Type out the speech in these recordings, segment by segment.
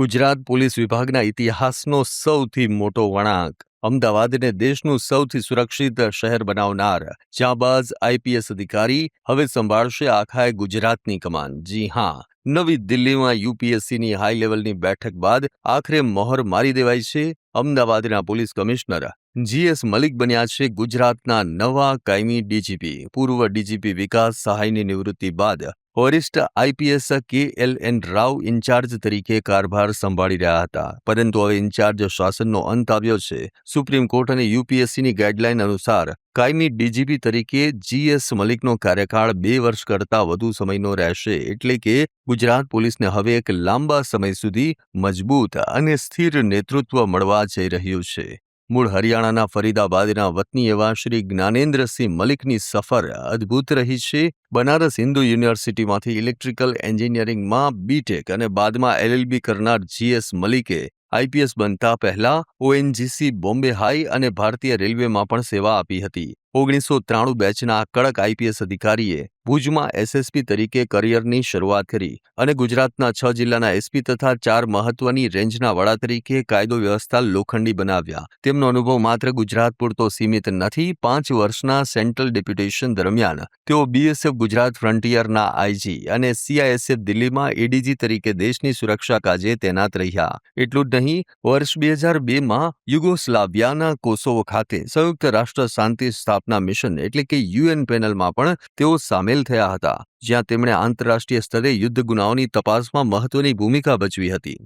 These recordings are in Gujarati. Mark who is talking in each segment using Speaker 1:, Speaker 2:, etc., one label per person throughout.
Speaker 1: ગુજરાત પોલીસ વિભાગના ઇતિહાસનો સૌથી મોટો વળાંક અમદાવાદને દેશનું સૌથી સુરક્ષિત શહેર બનાવનાર જાબાઝ આઈપીએસ અધિકારી હવે સંભાળશે આખા ગુજરાતની કમાન। જી હા, નવી દિલ્હીમાં યુપીએસસીની હાઈ લેવલની બેઠક બાદ આખરે મહોર મારી દેવાઈ છે। અમદાવાદના પોલીસ કમિશનર જીએસ મલિક બન્યા છે ગુજરાતના નવા કાયમી ડીજીપી। પૂર્વ ડીજીપી વિકાસ સહાયની નિવૃત્તિ બાદ વરિષ્ઠ આઈપીએસ KLN રાવ ઇન્ચાર્જ તરીકે કારભાર સંભાળી રહ્યા હતા, પરંતુ હવે ઇન્ચાર્જ શાસનનો અંત આવ્યો છે। સુપ્રીમ કોર્ટ અને યુપીએસસીની ગાઈડલાઈન અનુસાર કાયમી ડીજીપી તરીકે જીએસ મલિકનો કાર્યકાળ 2 વર્ષ કરતાં વધુ સમયનો રહેશે, એટલે કે ગુજરાત પોલીસને હવે એક લાંબા સમય સુધી મજબૂત અને સ્થિર નેતૃત્વ મળવા જઈ રહ્યું છે। મૂળ હરિયાણાના ફરીદાબાદના વતની એવા શ્રી જ્ઞાનેન્દ્રસિંહ મલિકની સફર અદ્ભુત રહી છે। બનારસ હિન્દુ યુનિવર્સિટીમાંથી ઇલેક્ટ્રિકલ એન્જિનિયરિંગમાં બીટેક અને બાદમાં LLB કરનાર જીએસ મલિકે આઈપીએસ બનતા પહેલા ONGC બોમ્બે હાઈ અને ભારતીય રેલવેમાં પણ સેવા આપી હતી। 1993 બેચના કડક આઈપીએસ અધિકારીએ ભુજમાં એસએસપી તરીકે કરિયરની શરૂઆત કરી અને ગુજરાતના 6 જિલ્લાના એસપી તથા 4 મહત્વની રેન્જના વડા તરીકે કાયદો વ્યવસ્થા લોખંડી બનાવ્યા। તેમનો અનુભવ માત્ર ગુજરાત પૂરતો સીમિત નથી। 5 વર્ષના સેન્ટ્રલ ડેપ્યુટેશન દરમિયાન તેઓ બીએસએફ ગુજરાત ફ્રન્ટિયરના આઈજી અને CISF દિલ્હીમાં એડીજી તરીકે દેશની સુરક્ષા કાજે તૈનાત રહ્યા। એટલું જ નહીં, વર્ષ 2002માં યુગોસ્લાવિયાના કોસોવો ખાતે સંયુક્ત રાષ્ટ્ર શાંતિ સ્થાપના મિશન એટલે કે UN પેનલમાં પણ તેઓ સામેલ થયા હતા, જ્યાં તેમણે આંતરરાષ્ટ્રીય સ્તરે યુદ્ધ ગુનાઓની તપાસમાં મહત્વની ભૂમિકા ભજવી હતી।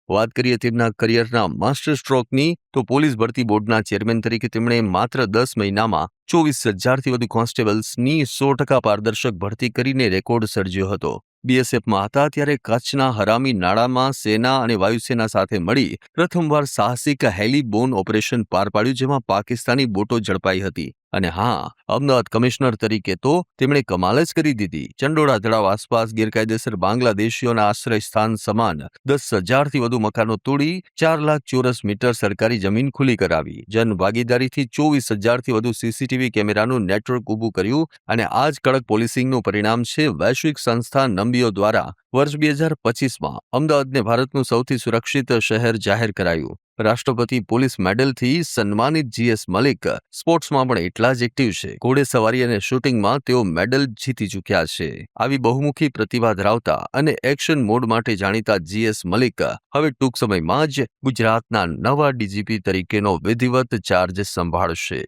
Speaker 1: વાત કરીએ તેમના કરિયરના માસ્ટર સ્ટ્રોકની, તો પોલીસ ભરતી બોર્ડના ચેરમેન તરીકે તેમણે માત્ર 10 મહિનામાં 24,000થી વધુ કોન્સ્ટેબલ્સની 100% પારદર્શક ભરતી કરીને રેકોર્ડ સર્જ્યો હતો। બીએસએફમાં હતા ત્યારે કચ્છના હરામી નાળામાં સેના અને વાયુસેના સાથે મળી પ્રથમવાર સાહસિક હેલીબોન ઓપરેશન પાર પાડ્યું, જેમાં પાકિસ્તાની બોટો ઝડપાઈ હતી। અને હા, અમદાવાદ કમિશનર તરીકે તો તેમણે કમાલ જ કરી દીધી। ચંડોળા તળાવ આસપાસ ગેરકાયદેસર બાંગ્લાદેશીઓના આશ્રય સ્થાન સમાન 10,000થી વધુ મકાનો તોડી 4 લાખ ચોરસ મીટર સરકારી જમીન ખુલ્લી કરાવી। જન ભાગીદારીથી 24,000થી વધુ સીસીટીવી કેમેરાનું નેટવર્ક ઊભું કર્યું અને આ જ કડક પોલીસિંગનું પરિણામ છે વૈશ્વિક સંસ્થા નંબીઓ દ્વારા વર્ષ 2025માં અમદાવાદને ભારતનું સૌથી સુરક્ષિત શહેર જાહેર કરાયું। રાષ્ટ્રપતિ પોલીસ મેડલથી સન્માનિત જીએસ મલિક સ્પોર્ટ્સમાં પણ એટલા જ એક્ટિવ છે। ઘોડેસવારી અને શૂટિંગમાં તેઓ મેડલ જીતી ચૂક્યા છે। આવી બહુમુખી પ્રતિભા ધરાવતા અને એક્શન મોડ માટે જાણીતા જીએસ મલિક હવે ટૂંક સમયમાં જ ગુજરાતના નવા ડીજીપી તરીકેનો વિધિવત ચાર્જ સંભાળશે।